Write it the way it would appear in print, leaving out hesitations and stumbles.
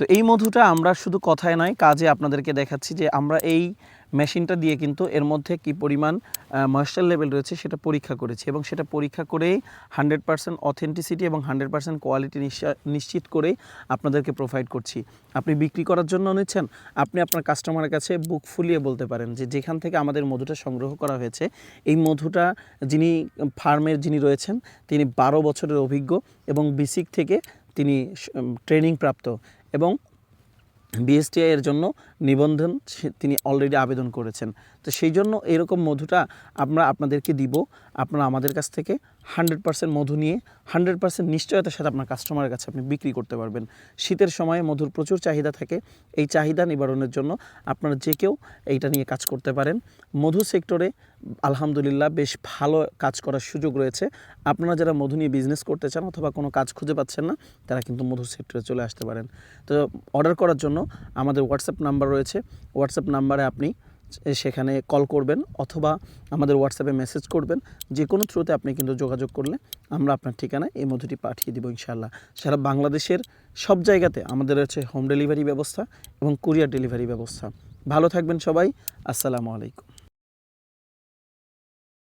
তো এই মধুটা আমরা শুধু কথায় নয় কাজে আপনাদেরকে দেখাচ্ছি যে আমরা এই মেশিনটা দিয়ে কিন্তু এর মধ্যে কি পরিমাণ ময়েশ্চার লেভেল রয়েছে সেটা পরীক্ষা করেছি এবং সেটা পরীক্ষা করেই 100% অথেন্টিসিটি এবং 100% কোয়ালিটি নিশ্চিত করেই আপনাদেরকে প্রোভাইড করছি। আপনি বিক্রি করার জন্য নিচ্ছেন, আপনি আপনার কাস্টমারের কাছে বুক ফুলিয়ে বলতে পারেন যে যেখান থেকে আমাদের মধুটা সংগ্রহ করা হয়েছে এই মধুটা যিনি ফার্মের যিনি রয়েছেন তিনি 12 বছরের অভিজ্ঞ এবং বিসিক থেকে তিনি ট্রেনিং প্রাপ্ত এবং বিএসটিআই এর জন্য নিবন্ধন তিনি অলরেডি আবেদন করেছেন। তো সেই জন্য এরকম মধুটা আমরা আপনাদেরকে দিব। আপনারা আমাদের কাছ থেকে 100% মধু নিয়ে 100% নিশ্চয়তার সাথে আপনার কাস্টমারের কাছে আপনি বিক্রি করতে পারবেন। শীতের সময়ে মধুর প্রচুর চাহিদা থাকে। এই চাহিদা নিবারণের জন্য আপনারা যে কেউ এইটা নিয়ে কাজ করতে পারেন। মধু সেক্টরে আলহামদুলিল্লাহ বেশ ভালো কাজ করার সুযোগ রয়েছে। আপনারা যারা মধু নিয়ে বিজনেস করতে চান অথবা কোনো কাজ খুঁজে পাচ্ছেন না তারা কিন্তু মধু সেক্টরে চলে আসতে পারেন। তো অর্ডার করার জন্য আমাদের হোয়াটসঅ্যাপ নাম্বার রয়েছে। হোয়াটসঅ্যাপ নাম্বারে আপনি সেখানে কল করবেন অথবা আমাদের হোয়াটসঅ্যাপে মেসেজ করবেন। যে কোনো থ্রুতে আপনি কিন্তু যোগাযোগ করলে আমরা আপনার ঠিকানায় এই মধুটি পাঠিয়ে দেবো ইনশাআল্লাহ। সারা বাংলাদেশের সব জায়গাতে আমাদের রয়েছে হোম ডেলিভারি ব্যবস্থা এবং কুরিয়ার ডেলিভারি ব্যবস্থা। ভালো থাকবেন সবাই। আসসালামু আলাইকুম।